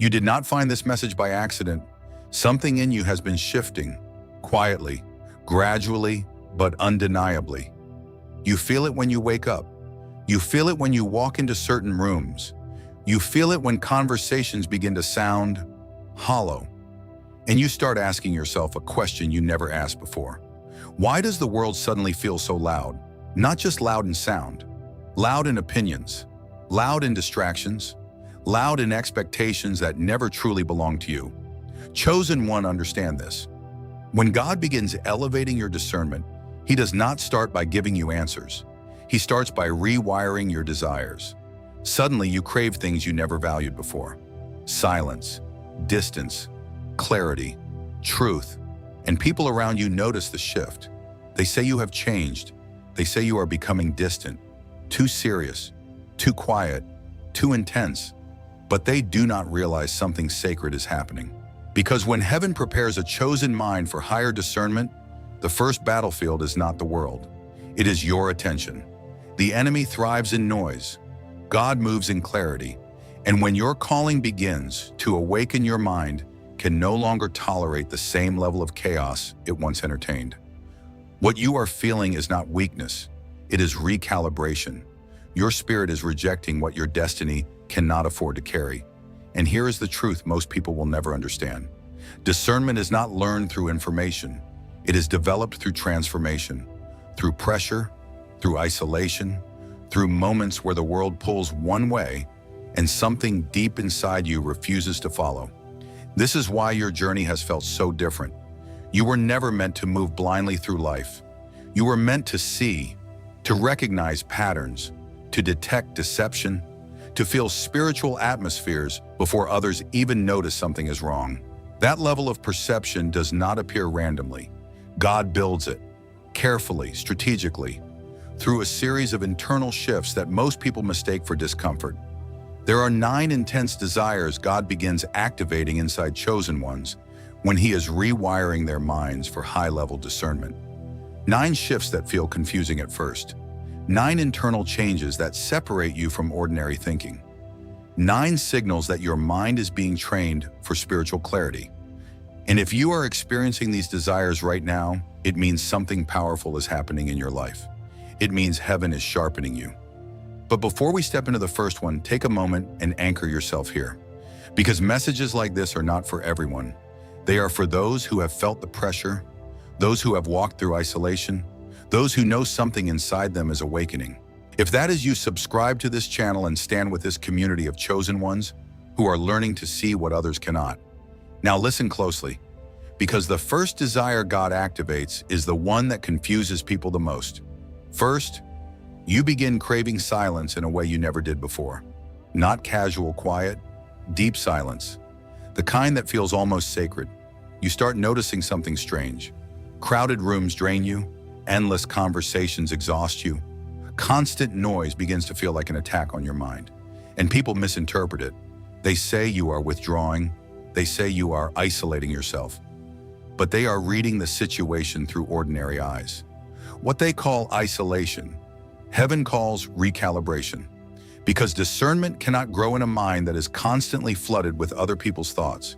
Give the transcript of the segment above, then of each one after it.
You did not find this message by accident. Something in you has been shifting, quietly, gradually, but undeniably. You feel it when you wake up. You feel it when you walk into certain rooms. You feel it when conversations begin to sound hollow. And you start asking yourself a question you never asked before. Why does the world suddenly feel so loud? Not just loud in sound, loud in opinions, loud in distractions, loud in expectations that never truly belong to you. Chosen one, understand this. When God begins elevating your discernment, He does not start by giving you answers. He starts by rewiring your desires. Suddenly, you crave things you never valued before. Silence, distance, clarity, truth, and people around you notice the shift. They say you have changed. They say you are becoming distant, too serious, too quiet, too intense. But they do not realize something sacred is happening. Because when heaven prepares a chosen mind for higher discernment, the first battlefield is not the world. It is your attention. The enemy thrives in noise. God moves in clarity. And when your calling begins to awaken, your mind can no longer tolerate the same level of chaos it once entertained. What you are feeling is not weakness. It is recalibration. Your spirit is rejecting what your destiny cannot afford to carry. And here is the truth most people will never understand. Discernment is not learned through information. It is developed through transformation, through pressure, through isolation, through moments where the world pulls one way and something deep inside you refuses to follow. This is why your journey has felt so different. You were never meant to move blindly through life. You were meant to see, to recognize patterns, to detect deception, to feel spiritual atmospheres before others even notice something is wrong. That level of perception does not appear randomly. God builds it, carefully, strategically, through a series of internal shifts that most people mistake for discomfort. There are 9 intense desires God begins activating inside chosen ones when He is rewiring their minds for high-level discernment. 9 shifts that feel confusing at first. 9 internal changes that separate you from ordinary thinking. 9 signals that your mind is being trained for spiritual clarity. And if you are experiencing these desires right now, it means something powerful is happening in your life. It means heaven is sharpening you. But before we step into the first one, take a moment and anchor yourself here. Because messages like this are not for everyone. They are for those who have felt the pressure, those who have walked through isolation, those who know something inside them is awakening. If that is you, subscribe to this channel and stand with this community of chosen ones who are learning to see what others cannot. Now listen closely, because the first desire God activates is the one that confuses people the most. First, you begin craving silence in a way you never did before. Not casual quiet, deep silence. The kind that feels almost sacred. You start noticing something strange. Crowded rooms drain you. Endless conversations exhaust you. Constant noise begins to feel like an attack on your mind. And people misinterpret it. They say you are withdrawing. They say you are isolating yourself. But they are reading the situation through ordinary eyes. What they call isolation, heaven calls recalibration. Because discernment cannot grow in a mind that is constantly flooded with other people's thoughts.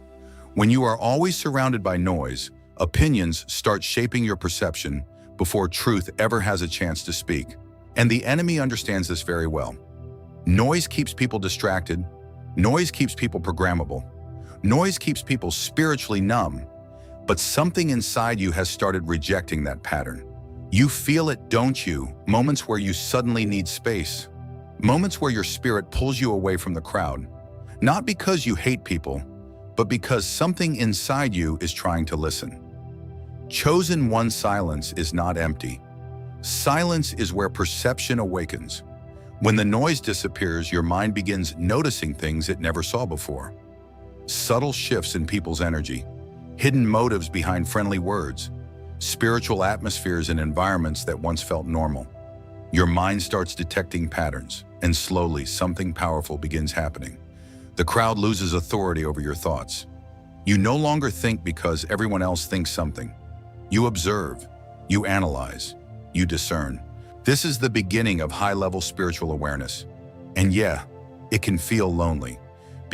When you are always surrounded by noise, opinions start shaping your perception before truth ever has a chance to speak. And the enemy understands this very well. Noise keeps people distracted. Noise keeps people programmable. Noise keeps people spiritually numb. But something inside you has started rejecting that pattern. You feel it, don't you? Moments where you suddenly need space. Moments where your spirit pulls you away from the crowd. Not because you hate people, but because something inside you is trying to listen. Chosen one, silence is not empty. Silence is where perception awakens. When the noise disappears, your mind begins noticing things it never saw before. Subtle shifts in people's energy, hidden motives behind friendly words, spiritual atmospheres in environments that once felt normal. Your mind starts detecting patterns, and slowly something powerful begins happening. The crowd loses authority over your thoughts. You no longer think because everyone else thinks something. You observe, you analyze, you discern. This is the beginning of high-level spiritual awareness. And yeah, it can feel lonely,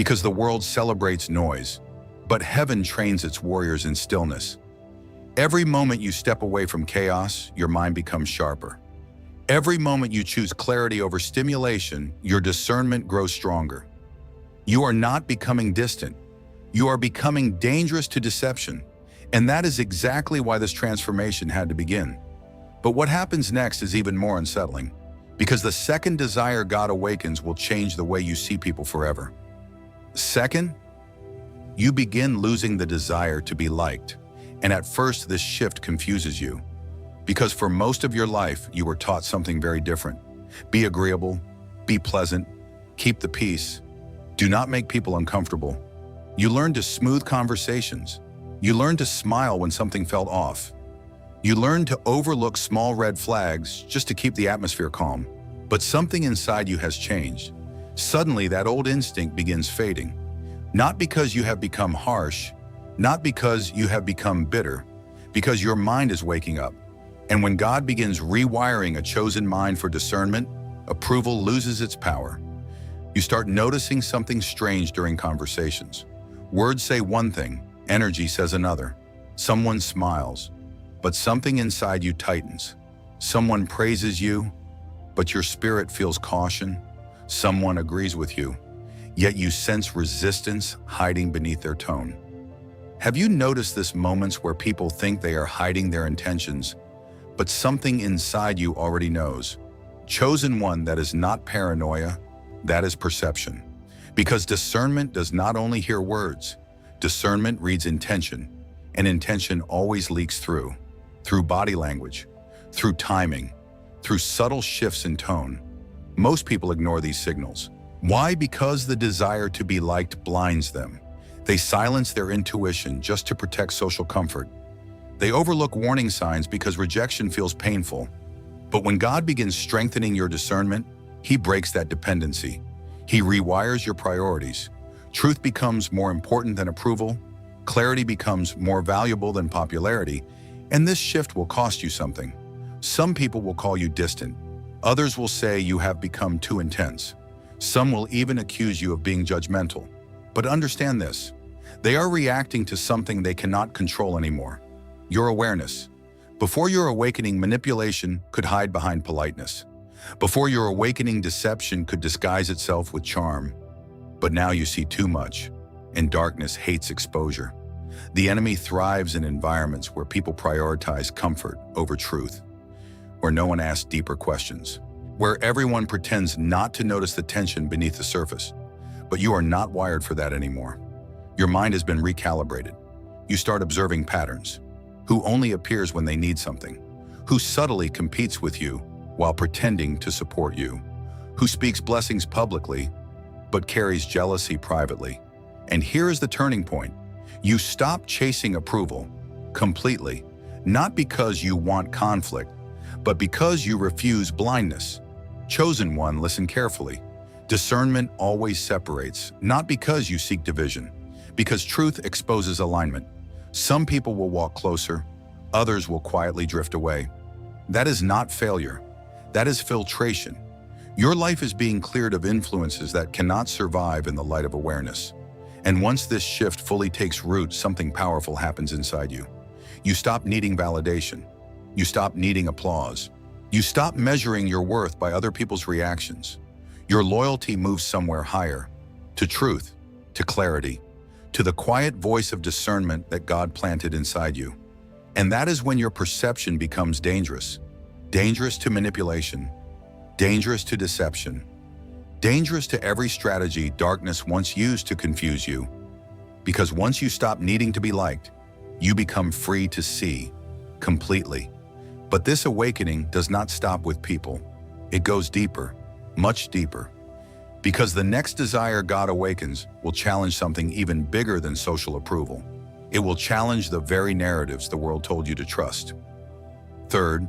because the world celebrates noise, but heaven trains its warriors in stillness. Every moment you step away from chaos, your mind becomes sharper. Every moment you choose clarity over stimulation, your discernment grows stronger. You are not becoming distant. You are becoming dangerous to deception. And that is exactly why this transformation had to begin. But what happens next is even more unsettling, because the second desire God awakens will change the way you see people forever. Second, you begin losing the desire to be liked. And at first, this shift confuses you, because for most of your life, you were taught something very different. Be agreeable, be pleasant, keep the peace, do not make people uncomfortable. You learned to smooth conversations. You learned to smile when something felt off. You learned to overlook small red flags just to keep the atmosphere calm. But something inside you has changed. Suddenly, that old instinct begins fading. Not because you have become harsh, not because you have become bitter, because your mind is waking up. And when God begins rewiring a chosen mind for discernment, approval loses its power. You start noticing something strange during conversations. Words say one thing, energy says another. Someone smiles, but something inside you tightens. Someone praises you, but your spirit feels caution. Someone agrees with you, yet you sense resistance hiding beneath their tone. Have you noticed this moments where people think they are hiding their intentions, but something inside you already knows? Chosen one, that is not paranoia, that is perception. Because discernment does not only hear words, discernment reads intention, and intention always leaks through body language, through timing, through subtle shifts in tone. Most people ignore these signals. Why? Because the desire to be liked blinds them. They silence their intuition just to protect social comfort. They overlook warning signs because rejection feels painful. But when God begins strengthening your discernment, He breaks that dependency. He rewires your priorities. Truth becomes more important than approval. Clarity becomes more valuable than popularity. And this shift will cost you something. Some people will call you distant. Others will say you have become too intense. Some will even accuse you of being judgmental. But understand this, they are reacting to something they cannot control anymore: your awareness. Before your awakening, manipulation could hide behind politeness. Before your awakening, deception could disguise itself with charm. But now you see too much, and darkness hates exposure. The enemy thrives in environments where people prioritize comfort over truth, where no one asks deeper questions, where everyone pretends not to notice the tension beneath the surface. But you are not wired for that anymore. Your mind has been recalibrated. You start observing patterns. Who only appears when they need something? Who subtly competes with you while pretending to support you? Who speaks blessings publicly but carries jealousy privately? And here is the turning point. You stop chasing approval completely, not because you want conflict, but because you refuse blindness. Chosen one, listen carefully. Discernment always separates, not because you seek division, because truth exposes alignment. Some people will walk closer, others will quietly drift away. That is not failure. That is filtration. Your life is being cleared of influences that cannot survive in the light of awareness. And once this shift fully takes root, something powerful happens inside you. You stop needing validation. You stop needing applause. You stop measuring your worth by other people's reactions. Your loyalty moves somewhere higher, to truth, to clarity, to the quiet voice of discernment that God planted inside you. And that is when your perception becomes dangerous. Dangerous to manipulation, dangerous to deception, dangerous to every strategy darkness once used to confuse you. Because once you stop needing to be liked, you become free to see completely. But this awakening does not stop with people. It goes deeper, much deeper. Because the next desire God awakens will challenge something even bigger than social approval. It will challenge the very narratives the world told you to trust. Third,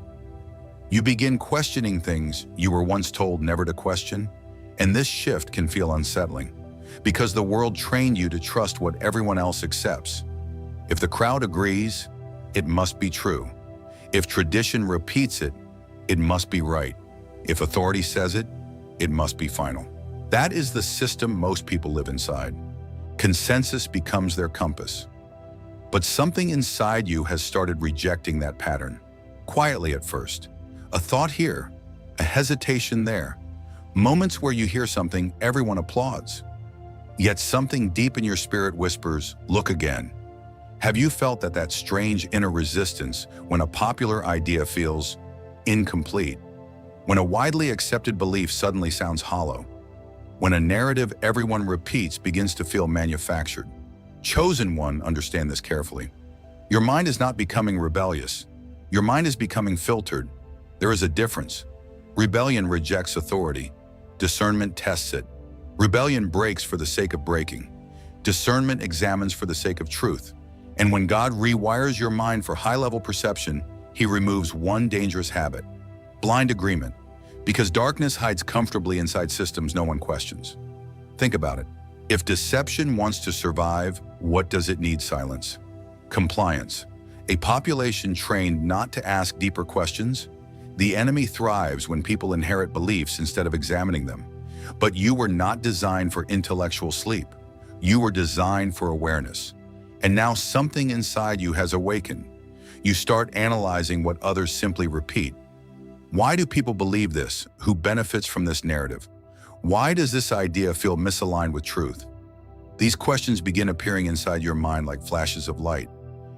you begin questioning things you were once told never to question. And this shift can feel unsettling, because the world trained you to trust what everyone else accepts. If the crowd agrees, it must be true. If tradition repeats it, it must be right. If authority says it, it must be final. That is the system most people live inside. Consensus becomes their compass. But something inside you has started rejecting that pattern, quietly at first. A thought here, a hesitation there, moments where you hear something everyone applauds. Yet something deep in your spirit whispers, look again. Have you felt that strange inner resistance when a popular idea feels incomplete? When a widely accepted belief suddenly sounds hollow? When a narrative everyone repeats begins to feel manufactured? Chosen one, understand this carefully. Your mind is not becoming rebellious. Your mind is becoming filtered. There is a difference. Rebellion rejects authority. Discernment tests it. Rebellion breaks for the sake of breaking. Discernment examines for the sake of truth. And when God rewires your mind for high-level perception, He removes one dangerous habit: blind agreement. Because darkness hides comfortably inside systems no one questions. Think about it. If deception wants to survive, what does it need? Silence. Compliance. A population trained not to ask deeper questions? The enemy thrives when people inherit beliefs instead of examining them. But you were not designed for intellectual sleep. You were designed for awareness. And now something inside you has awakened. You start analyzing what others simply repeat. Why do people believe this? Who benefits from this narrative? Why does this idea feel misaligned with truth? These questions begin appearing inside your mind like flashes of light,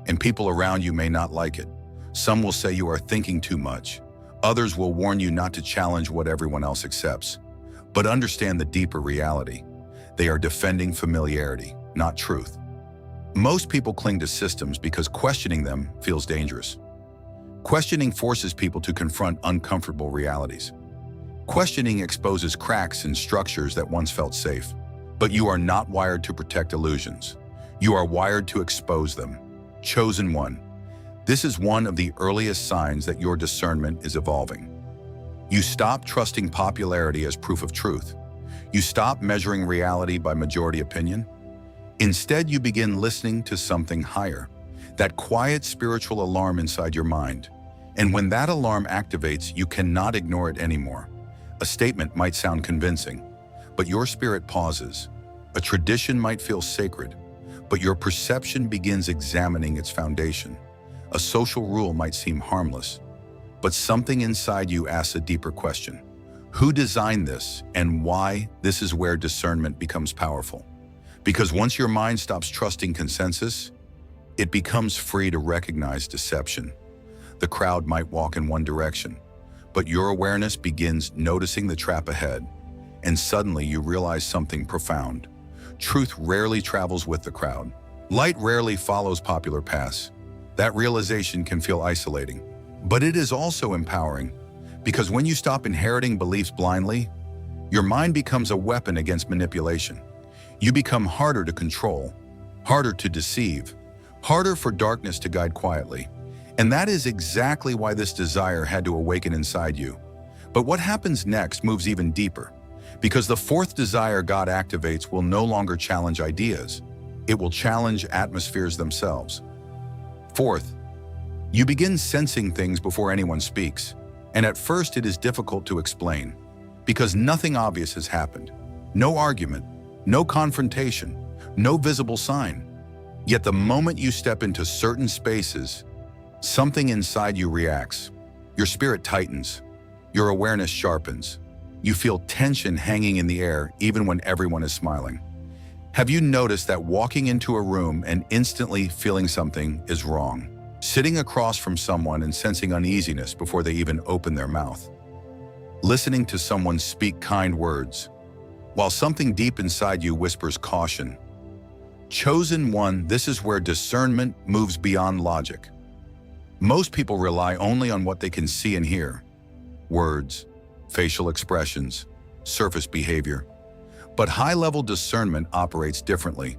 and people around you may not like it. Some will say you are thinking too much. Others will warn you not to challenge what everyone else accepts. But understand the deeper reality. They are defending familiarity, not truth. Most people cling to systems because questioning them feels dangerous. Questioning forces people to confront uncomfortable realities. Questioning exposes cracks in structures that once felt safe. But you are not wired to protect illusions. You are wired to expose them. Chosen one. This is one of the earliest signs that your discernment is evolving. You stop trusting popularity as proof of truth. You stop measuring reality by majority opinion. Instead, you begin listening to something higher, that quiet spiritual alarm inside your mind. And when that alarm activates, you cannot ignore it anymore. A statement might sound convincing, but your spirit pauses. A tradition might feel sacred, but your perception begins examining its foundation. A social rule might seem harmless, but something inside you asks a deeper question. Who designed this and why? This is where discernment becomes powerful. Because once your mind stops trusting consensus, it becomes free to recognize deception. The crowd might walk in one direction, but your awareness begins noticing the trap ahead, and suddenly you realize something profound. Truth rarely travels with the crowd. Light rarely follows popular paths. That realization can feel isolating, but it is also empowering, because when you stop inheriting beliefs blindly, your mind becomes a weapon against manipulation. You become harder to control, harder to deceive, harder for darkness to guide quietly. And that is exactly why this desire had to awaken inside you. But what happens next moves even deeper, because the fourth desire God activates will no longer challenge ideas. It will challenge atmospheres themselves. Fourth, you begin sensing things before anyone speaks. And at first it is difficult to explain, because nothing obvious has happened. No argument, no confrontation, no visible sign. Yet the moment you step into certain spaces, something inside you reacts. Your spirit tightens. Your awareness sharpens. You feel tension hanging in the air even when everyone is smiling. Have you noticed that walking into a room and instantly feeling something is wrong? Sitting across from someone and sensing uneasiness before they even open their mouth? Listening to someone speak kind words, while something deep inside you whispers caution? Chosen one, this is where discernment moves beyond logic. Most people rely only on what they can see and hear. Words, facial expressions, surface behavior. But high-level discernment operates differently.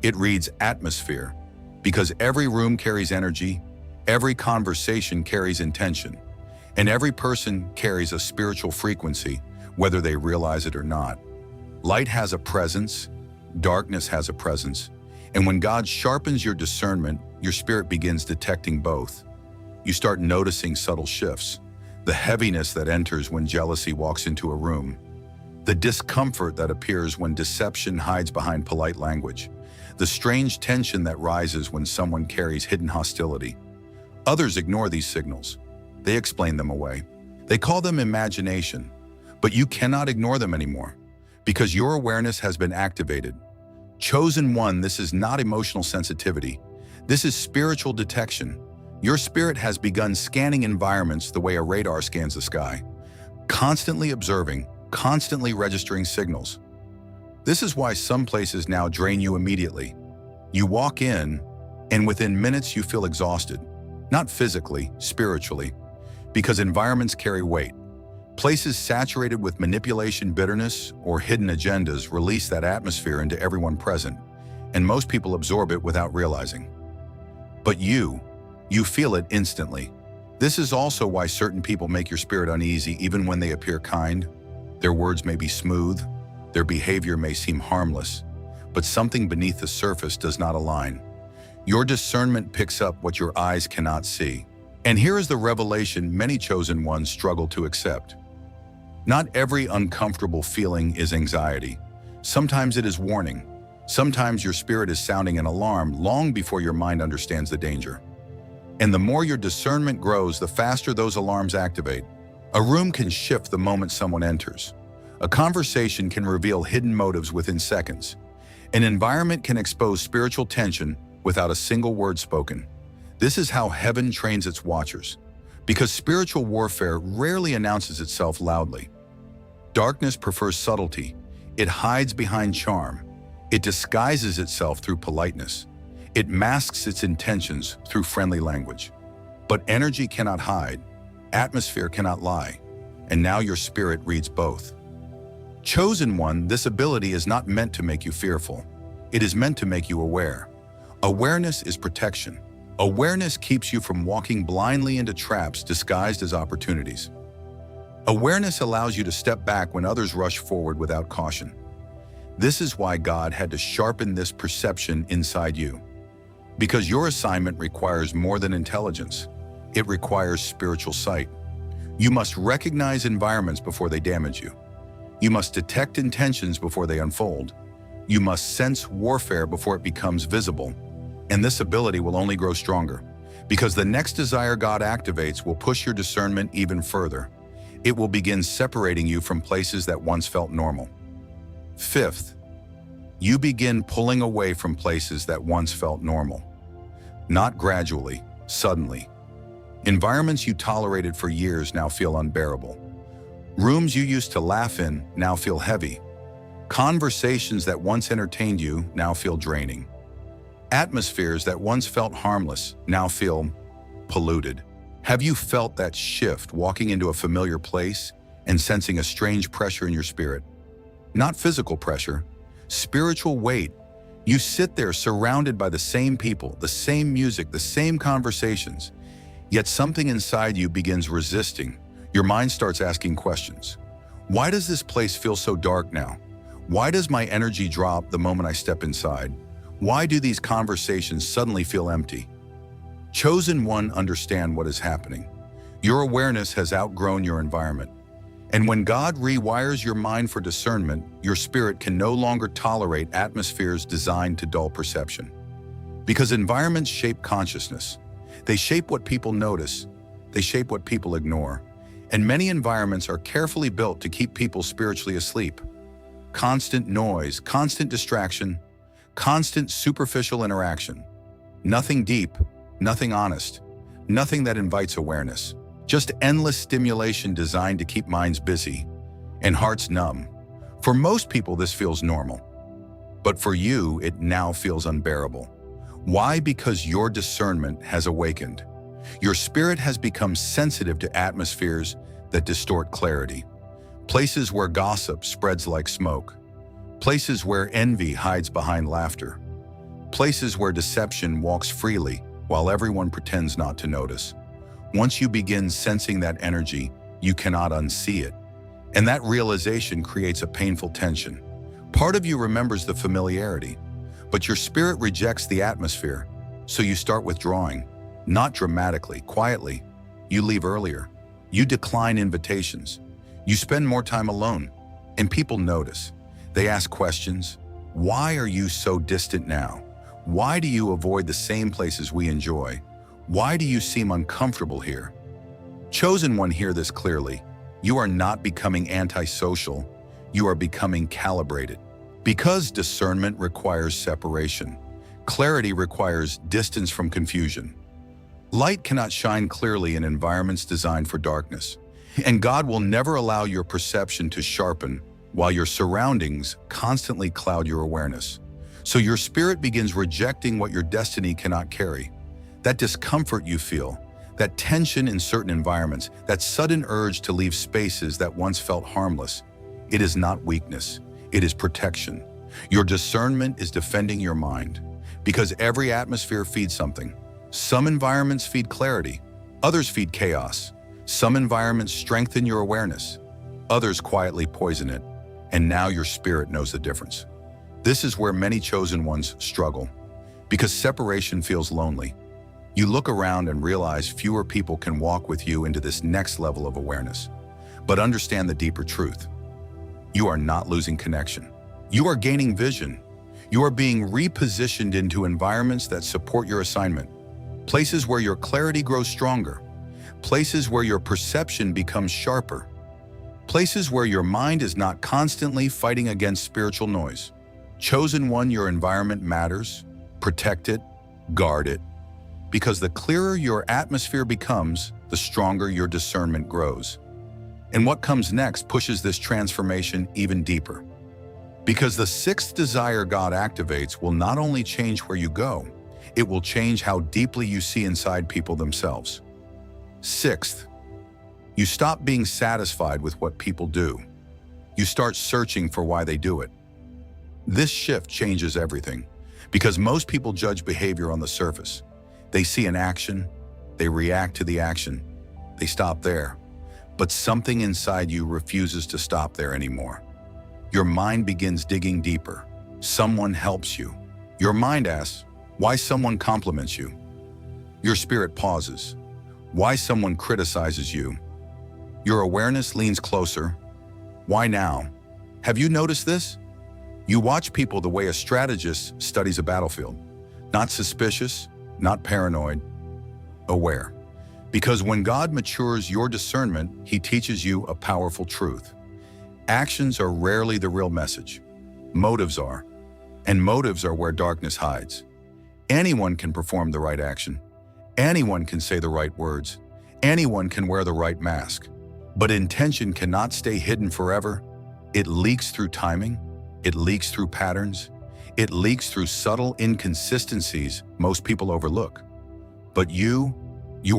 It reads atmosphere, because every room carries energy, every conversation carries intention, and every person carries a spiritual frequency, whether they realize it or not. Light has a presence, darkness has a presence, and when God sharpens your discernment, your spirit begins detecting both. You start noticing subtle shifts, the heaviness that enters when jealousy walks into a room, the discomfort that appears when deception hides behind polite language, the strange tension that rises when someone carries hidden hostility. Others ignore these signals. They explain them away. They call them imagination, but you cannot ignore them anymore because your awareness has been activated. Chosen one, this is not emotional sensitivity. This is spiritual detection. Your spirit has begun scanning environments the way a radar scans the sky, constantly observing, constantly registering signals. This is why some places now drain you immediately. You walk in, and within minutes you feel exhausted, not physically, spiritually, because environments carry weight. Places saturated with manipulation, bitterness, or hidden agendas release that atmosphere into everyone present, and most people absorb it without realizing. But you feel it instantly. This is also why certain people make your spirit uneasy even when they appear kind. Their words may be smooth, their behavior may seem harmless, but something beneath the surface does not align. Your discernment picks up what your eyes cannot see. And here is the revelation many chosen ones struggle to accept. Not every uncomfortable feeling is anxiety. Sometimes it is warning. Sometimes your spirit is sounding an alarm long before your mind understands the danger. And the more your discernment grows, the faster those alarms activate. A room can shift the moment someone enters. A conversation can reveal hidden motives within seconds. An environment can expose spiritual tension without a single word spoken. This is how heaven trains its watchers, because spiritual warfare rarely announces itself loudly. Darkness prefers subtlety. It hides behind charm. It disguises itself through politeness. It masks its intentions through friendly language. But energy cannot hide. Atmosphere cannot lie. And now your spirit reads both. Chosen one, this ability is not meant to make you fearful. It is meant to make you aware. Awareness is protection. Awareness keeps you from walking blindly into traps disguised as opportunities. Awareness allows you to step back when others rush forward without caution. This is why God had to sharpen this perception inside you. Because your assignment requires more than intelligence. It requires spiritual sight. You must recognize environments before they damage you. You must detect intentions before they unfold. You must sense warfare before it becomes visible. And this ability will only grow stronger, because the next desire God activates will push your discernment even further. It will begin separating you from places that once felt normal. Fifth, you begin pulling away from places that once felt normal. Not gradually, suddenly. Environments you tolerated for years now feel unbearable. Rooms you used to laugh in now feel heavy. Conversations that once entertained you now feel draining. Atmospheres that once felt harmless now feel polluted. Have you felt that shift walking into a familiar place and sensing a strange pressure in your spirit? Not physical pressure, spiritual weight. You sit there surrounded by the same people, the same music, the same conversations, yet something inside you begins resisting. Your mind starts asking questions. Why does this place feel so dark now? Why does my energy drop the moment I step inside? Why do these conversations suddenly feel empty? Chosen one, understand what is happening. Your awareness has outgrown your environment. And when God rewires your mind for discernment, your spirit can no longer tolerate atmospheres designed to dull perception. Because environments shape consciousness. They shape what people notice. They shape what people ignore. And many environments are carefully built to keep people spiritually asleep. Constant noise, constant distraction, constant superficial interaction. Nothing deep, nothing honest, nothing that invites awareness. Just endless stimulation designed to keep minds busy and hearts numb. For most people, this feels normal. But for you, it now feels unbearable. Why? Because your discernment has awakened. Your spirit has become sensitive to atmospheres that distort clarity. Places where gossip spreads like smoke. Places where envy hides behind laughter. Places where deception walks freely while everyone pretends not to notice. Once you begin sensing that energy, you cannot unsee it. And that realization creates a painful tension. Part of you remembers the familiarity, but your spirit rejects the atmosphere, so you start withdrawing. Not dramatically, quietly. You leave earlier. You decline invitations. You spend more time alone. And people notice. They ask questions. Why are you so distant now? Why do you avoid the same places we enjoy? Why do you seem uncomfortable here? Chosen one, hear this clearly. You are not becoming antisocial. You are becoming calibrated. Because discernment requires separation, clarity requires distance from confusion. Light cannot shine clearly in environments designed for darkness, and God will never allow your perception to sharpen while your surroundings constantly cloud your awareness. So your spirit begins rejecting what your destiny cannot carry. That discomfort you feel, that tension in certain environments, that sudden urge to leave spaces that once felt harmless, it is not weakness, it is protection. Your discernment is defending your mind, because every atmosphere feeds something. Some environments feed clarity, others feed chaos. Some environments strengthen your awareness, others quietly poison it, and now your spirit knows the difference. This is where many chosen ones struggle, because separation feels lonely. You look around and realize fewer people can walk with you into this next level of awareness. But understand the deeper truth. You are not losing connection. You are gaining vision. You are being repositioned into environments that support your assignment. Places where your clarity grows stronger. Places where your perception becomes sharper. Places where your mind is not constantly fighting against spiritual noise. Chosen one, your environment matters. Protect it, guard it. Because the clearer your atmosphere becomes, the stronger your discernment grows. And what comes next pushes this transformation even deeper. Because the sixth desire God activates will not only change where you go, it will change how deeply you see inside people themselves. Sixth, you stop being satisfied with what people do. You start searching for why they do it. This shift changes everything, because most people judge behavior on the surface. They see an action, they react to the action, they stop there. But something inside you refuses to stop there anymore. Your mind begins digging deeper. Someone helps you. Your mind asks, why someone compliments you? Your spirit pauses. Why someone criticizes you? Your awareness leans closer. Why now? Have you noticed this? You watch people the way a strategist studies a battlefield. Not suspicious, not paranoid, aware. Because when God matures your discernment, He teaches you a powerful truth. Actions are rarely the real message. Motives are. And motives are where darkness hides. Anyone can perform the right action. Anyone can say the right words. Anyone can wear the right mask. But intention cannot stay hidden forever. It leaks through timing. It leaks through patterns. It leaks through subtle inconsistencies most people overlook. But you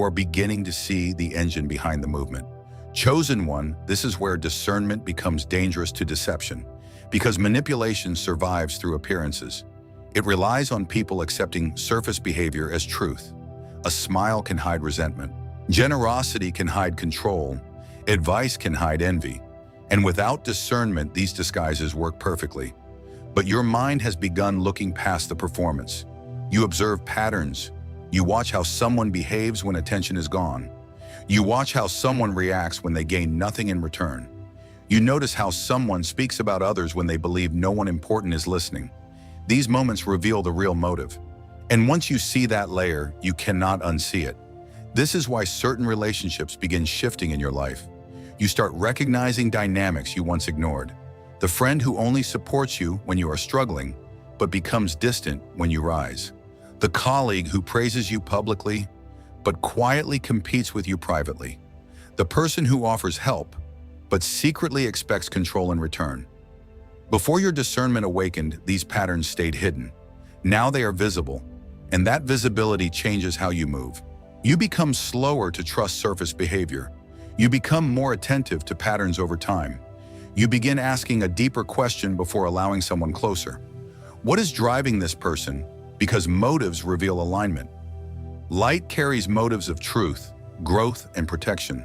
are beginning to see the engine behind the movement. Chosen one, this is where discernment becomes dangerous to deception, because manipulation survives through appearances. It relies on people accepting surface behavior as truth. A smile can hide resentment. Generosity can hide control. Advice can hide envy. And without discernment, these disguises work perfectly. But your mind has begun looking past the performance. You observe patterns. You watch how someone behaves when attention is gone. You watch how someone reacts when they gain nothing in return. You notice how someone speaks about others when they believe no one important is listening. These moments reveal the real motive. And once you see that layer, you cannot unsee it. This is why certain relationships begin shifting in your life. You start recognizing dynamics you once ignored. The friend who only supports you when you are struggling, but becomes distant when you rise. The colleague who praises you publicly, but quietly competes with you privately. The person who offers help, but secretly expects control in return. Before your discernment awakened, these patterns stayed hidden. Now they are visible, and that visibility changes how you move. You become slower to trust surface behavior. You become more attentive to patterns over time. You begin asking a deeper question before allowing someone closer. What is driving this person? Because motives reveal alignment. Light carries motives of truth, growth, and protection.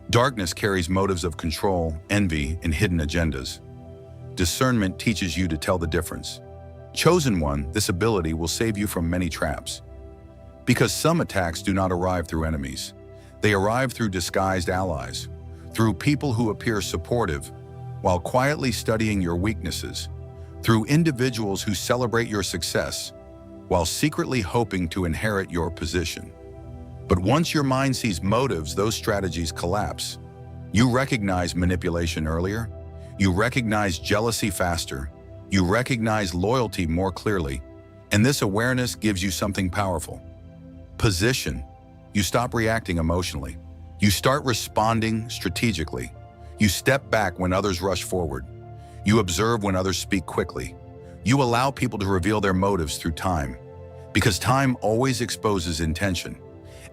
Darkness carries motives of control, envy, and hidden agendas. Discernment teaches you to tell the difference. Chosen one, this ability will save you from many traps. Because some attacks do not arrive through enemies. They arrive through disguised allies, through people who appear supportive while quietly studying your weaknesses. through individuals who celebrate your success while secretly hoping to inherit your position. But once your mind sees motives, those strategies collapse. You recognize manipulation earlier, you recognize jealousy faster, you recognize loyalty more clearly, and this awareness gives you something powerful. Position. You stop reacting emotionally. You start responding strategically. You step back when others rush forward. You observe when others speak quickly. You allow people to reveal their motives through time, because time always exposes intention.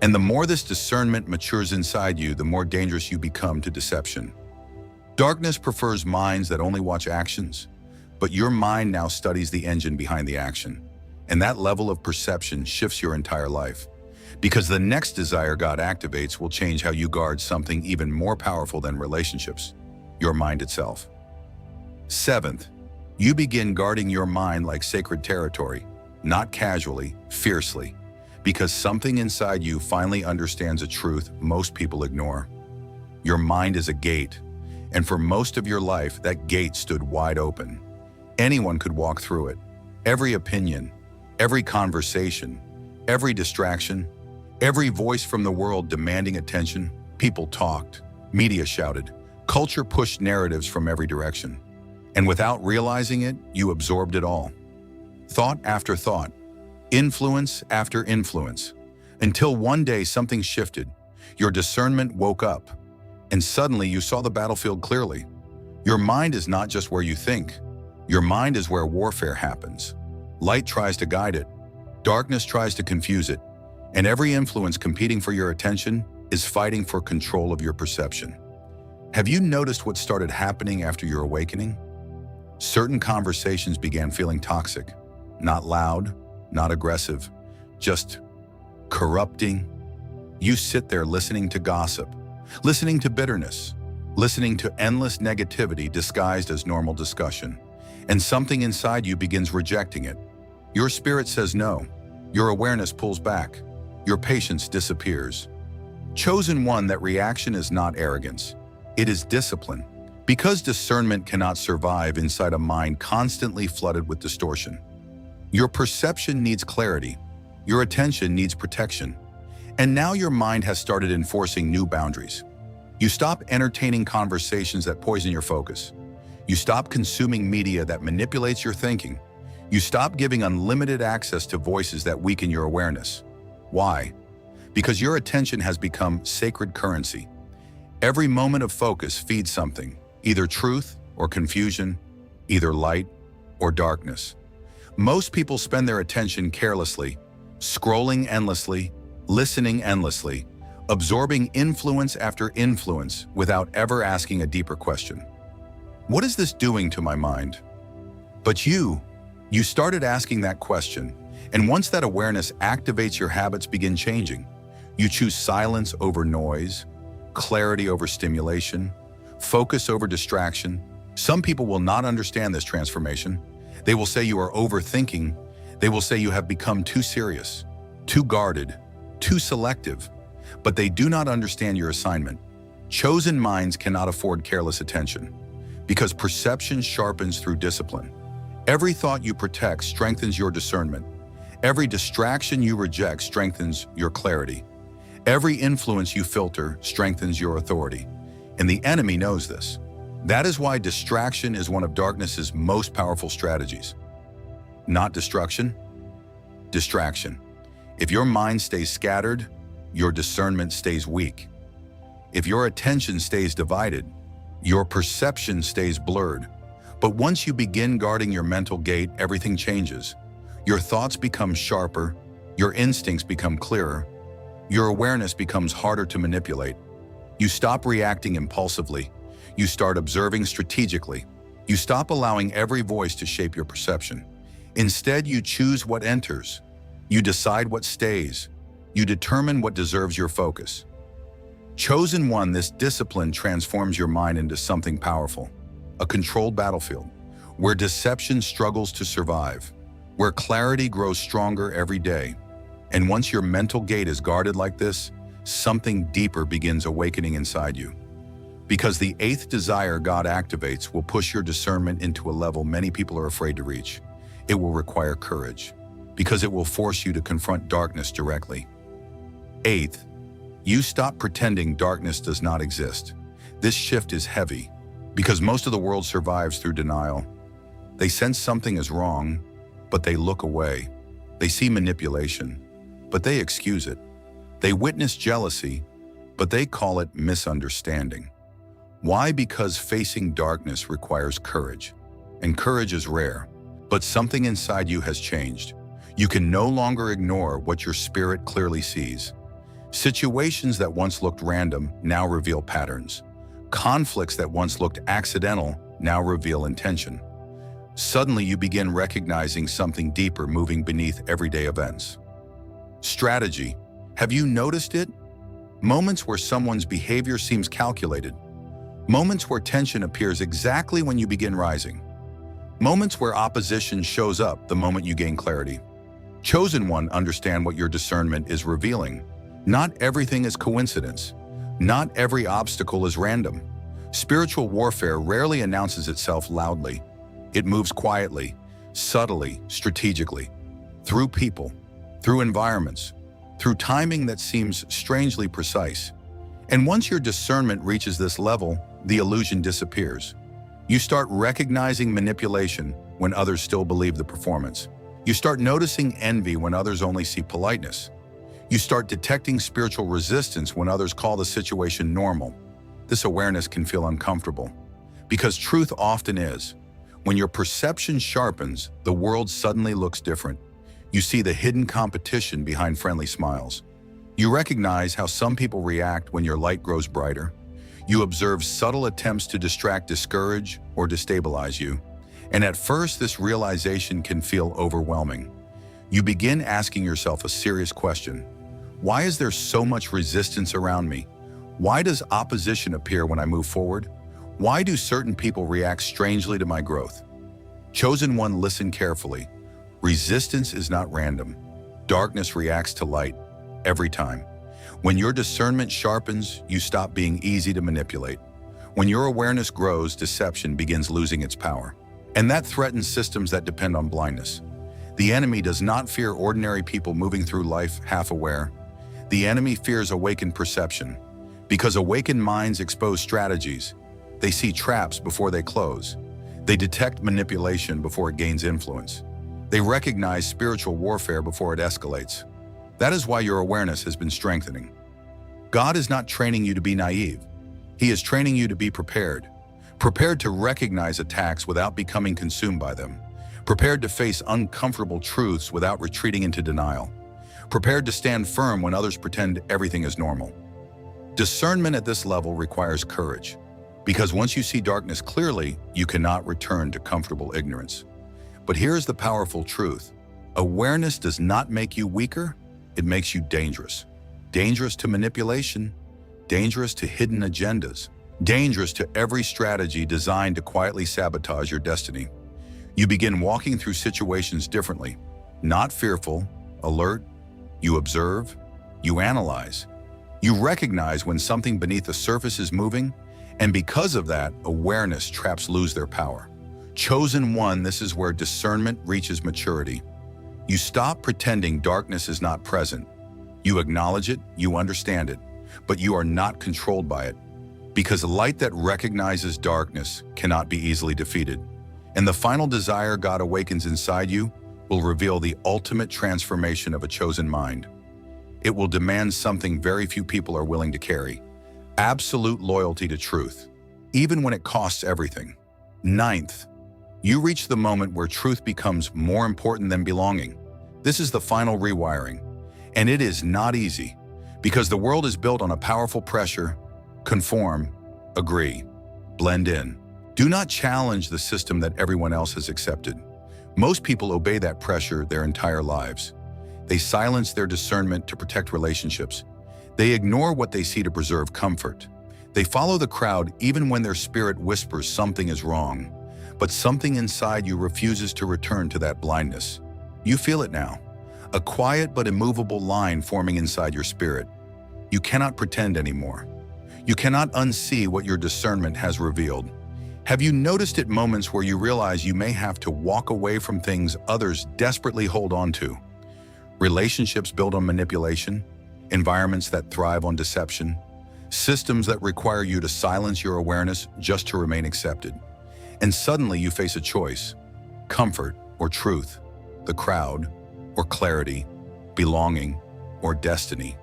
And the more this discernment matures inside you, the more dangerous you become to deception. Darkness prefers minds that only watch actions, but your mind now studies the engine behind the action. And that level of perception shifts your entire life, because the next desire God activates will change how you guard something even more powerful than relationships, your mind itself. Seventh, you begin guarding your mind like sacred territory, not casually, fiercely, because something inside you finally understands a truth most people ignore. Your mind is a gate, and for most of your life, that gate stood wide open. Anyone could walk through it. Every opinion, every conversation, every distraction, every voice from the world demanding attention. People talked, media shouted, culture pushed narratives from every direction. And without realizing it, you absorbed it all. Thought after thought, influence after influence, until one day something shifted. Your discernment woke up, and suddenly you saw the battlefield clearly. Your mind is not just where you think. Your mind is where warfare happens. Light tries to guide it. Darkness tries to confuse it. And every influence competing for your attention is fighting for control of your perception. Have you noticed what started happening after your awakening? Certain conversations began feeling toxic, not loud, not aggressive, just corrupting. You sit there listening to gossip, listening to bitterness, listening to endless negativity disguised as normal discussion, and something inside you begins rejecting it. Your spirit says no, your awareness pulls back, your patience disappears. Chosen one, that reaction is not arrogance, it is discipline, because discernment cannot survive inside a mind constantly flooded with distortion. Your perception needs clarity, your attention needs protection, and now your mind has started enforcing new boundaries. You stop entertaining conversations that poison your focus. You stop consuming media that manipulates your thinking. You stop giving unlimited access to voices that weaken your awareness. Why? Because your attention has become sacred currency. Every moment of focus feeds something, either truth or confusion, either light or darkness. Most people spend their attention carelessly, scrolling endlessly, listening endlessly, absorbing influence after influence without ever asking a deeper question. What is this doing to my mind? But you started asking that question, and once that awareness activates, your habits begin changing. You choose silence over noise, clarity over stimulation, focus over distraction. Some people will not understand this transformation. They will say you are overthinking. They will say you have become too serious, too guarded, too selective. But they do not understand your assignment. Chosen minds cannot afford careless attention, because perception sharpens through discipline. Every thought you protect strengthens your discernment. Every distraction you reject strengthens your clarity. Every influence you filter strengthens your authority. And the enemy knows this. That is why distraction is one of darkness's most powerful strategies. Not destruction, distraction. If your mind stays scattered, your discernment stays weak. If your attention stays divided, your perception stays blurred. But once you begin guarding your mental gate, everything changes. Your thoughts become sharper, your instincts become clearer, your awareness becomes harder to manipulate. You stop reacting impulsively. You start observing strategically. You stop allowing every voice to shape your perception. Instead, you choose what enters. You decide what stays. You determine what deserves your focus. Chosen one, this discipline transforms your mind into something powerful, a controlled battlefield, where deception struggles to survive, where clarity grows stronger every day. And once your mental gate is guarded like this, something deeper begins awakening inside you. Because the eighth desire God activates will push your discernment into a level many people are afraid to reach. It will require courage, because it will force you to confront darkness directly. Eighth, you stop pretending darkness does not exist. This shift is heavy, because most of the world survives through denial. They sense something is wrong, but they look away. They see manipulation, but they excuse it. They witness jealousy, but they call it misunderstanding. Why? Because facing darkness requires courage, and courage is rare. But something inside you has changed. You can no longer ignore what your spirit clearly sees. Situations that once looked random now reveal patterns. Conflicts that once looked accidental now reveal intention. Suddenly you begin recognizing something deeper moving beneath everyday events. Strategy. Have you noticed it? Moments where someone's behavior seems calculated. Moments where tension appears exactly when you begin rising. Moments where opposition shows up the moment you gain clarity. Chosen one, understand what your discernment is revealing. Not everything is coincidence. Not every obstacle is random. Spiritual warfare rarely announces itself loudly. It moves quietly, subtly, strategically, through people, through environments, through timing that seems strangely precise. And once your discernment reaches this level, the illusion disappears. You start recognizing manipulation when others still believe the performance. You start noticing envy when others only see politeness. You start detecting spiritual resistance when others call the situation normal. This awareness can feel uncomfortable, because truth often is. When your perception sharpens, the world suddenly looks different. You see the hidden competition behind friendly smiles. You recognize how some people react when your light grows brighter. You observe subtle attempts to distract, discourage, or destabilize you. And at first, this realization can feel overwhelming. You begin asking yourself a serious question. Why is there so much resistance around me? Why does opposition appear when I move forward? Why do certain people react strangely to my growth? Chosen one, listen carefully. Resistance is not random. Darkness reacts to light every time. When your discernment sharpens, you stop being easy to manipulate. When your awareness grows, deception begins losing its power. And that threatens systems that depend on blindness. The enemy does not fear ordinary people moving through life half-aware. The enemy fears awakened perception. Because awakened minds expose strategies. They see traps before they close. They detect manipulation before it gains influence. They recognize spiritual warfare before it escalates. That is why your awareness has been strengthening. God is not training you to be naive. He is training you to be prepared. Prepared to recognize attacks without becoming consumed by them. Prepared to face uncomfortable truths without retreating into denial. Prepared to stand firm when others pretend everything is normal. Discernment at this level requires courage, because once you see darkness clearly, you cannot return to comfortable ignorance. But here's the powerful truth. Awareness does not make you weaker, it makes you dangerous. Dangerous to manipulation, dangerous to hidden agendas, dangerous to every strategy designed to quietly sabotage your destiny. You begin walking through situations differently, not fearful, alert. You observe, you analyze. You recognize when something beneath the surface is moving, and because of that, awareness traps lose their power. Chosen one, this is where discernment reaches maturity. You stop pretending darkness is not present. You acknowledge it, you understand it, but you are not controlled by it. Because light that recognizes darkness cannot be easily defeated. And the final desire God awakens inside you will reveal the ultimate transformation of a chosen mind. It will demand something very few people are willing to carry: absolute loyalty to truth, even when it costs everything. Ninth, you reach the moment where truth becomes more important than belonging. This is the final rewiring, and it is not easy, because the world is built on a powerful pressure: conform, agree, blend in. Do not challenge the system that everyone else has accepted. Most people obey that pressure their entire lives. They silence their discernment to protect relationships. They ignore what they see to preserve comfort. They follow the crowd even when their spirit whispers something is wrong. But something inside you refuses to return to that blindness. You feel it now, a quiet but immovable line forming inside your spirit. You cannot pretend anymore. You cannot unsee what your discernment has revealed. Have you noticed at moments where you realize you may have to walk away from things others desperately hold on to? Relationships built on manipulation, environments that thrive on deception, systems that require you to silence your awareness just to remain accepted. And suddenly you face a choice: comfort or truth, the crowd or clarity, belonging or destiny.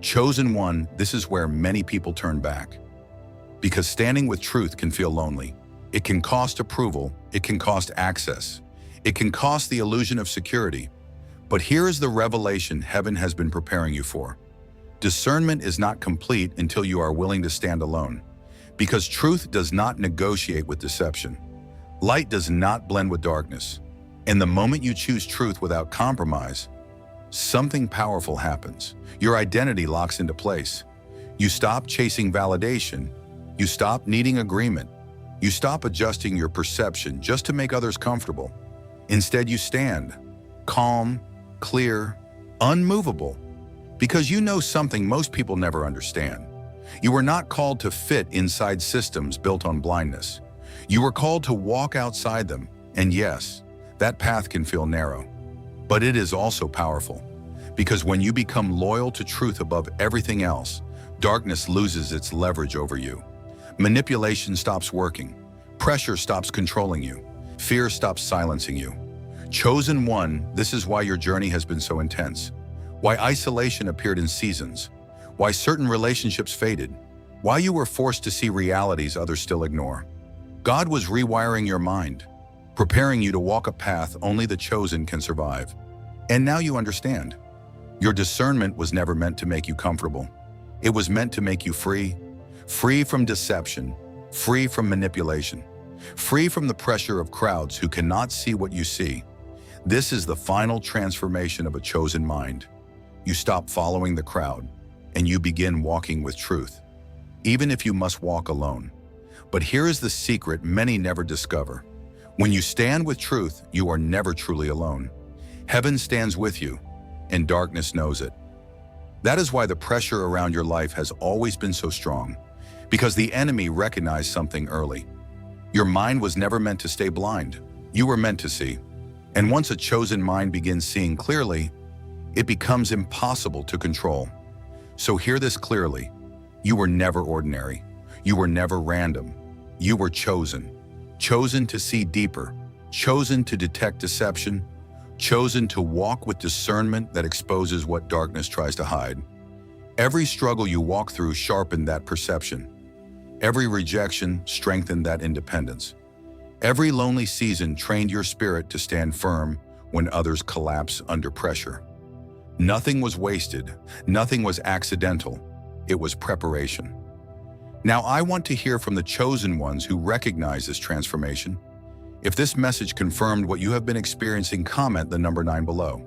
Chosen one, this is where many people turn back. Because standing with truth can feel lonely. It can cost approval, it can cost access, it can cost the illusion of security. But here is the revelation heaven has been preparing you for. Discernment is not complete until you are willing to stand alone. Because truth does not negotiate with deception. Light does not blend with darkness. And the moment you choose truth without compromise, something powerful happens. Your identity locks into place. You stop chasing validation. You stop needing agreement. You stop adjusting your perception just to make others comfortable. Instead, you stand, calm, clear, unmovable, because you know something most people never understand. You were not called to fit inside systems built on blindness. You were called to walk outside them, and yes, that path can feel narrow. But it is also powerful, because when you become loyal to truth above everything else, darkness loses its leverage over you. Manipulation stops working. Pressure stops controlling you. Fear stops silencing you. Chosen one, this is why your journey has been so intense. Why isolation appeared in seasons. Why certain relationships faded. Why you were forced to see realities others still ignore. God was rewiring your mind, preparing you to walk a path only the chosen can survive. And now you understand. Your discernment was never meant to make you comfortable. It was meant to make you free. Free from deception, free from manipulation, free from the pressure of crowds who cannot see what you see. This is the final transformation of a chosen mind. You stop following the crowd, and you begin walking with truth, even if you must walk alone. But here is the secret many never discover. When you stand with truth, you are never truly alone. Heaven stands with you, and darkness knows it. That is why the pressure around your life has always been so strong. Because the enemy recognized something early. Your mind was never meant to stay blind. You were meant to see. And once a chosen mind begins seeing clearly, it becomes impossible to control. So hear this clearly. You were never ordinary. You were never random. You were chosen. Chosen to see deeper. Chosen to detect deception. Chosen to walk with discernment that exposes what darkness tries to hide. Every struggle you walk through sharpened that perception. Every rejection strengthened that independence. Every lonely season trained your spirit to stand firm when others collapse under pressure. Nothing was wasted. Nothing was accidental. It was preparation. Now I want to hear from the chosen ones who recognize this transformation. If this message confirmed what you have been experiencing, comment the number 9 below.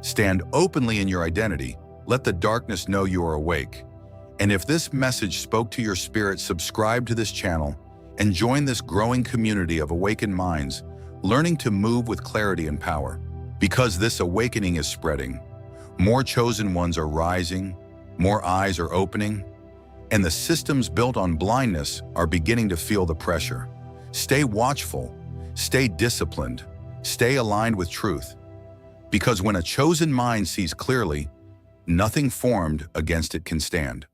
Stand openly in your identity. Let the darkness know you are awake. And if this message spoke to your spirit, subscribe to this channel and join this growing community of awakened minds, learning to move with clarity and power. Because this awakening is spreading. More chosen ones are rising, more eyes are opening, and the systems built on blindness are beginning to feel the pressure. Stay watchful, stay disciplined, stay aligned with truth. Because when a chosen mind sees clearly, nothing formed against it can stand.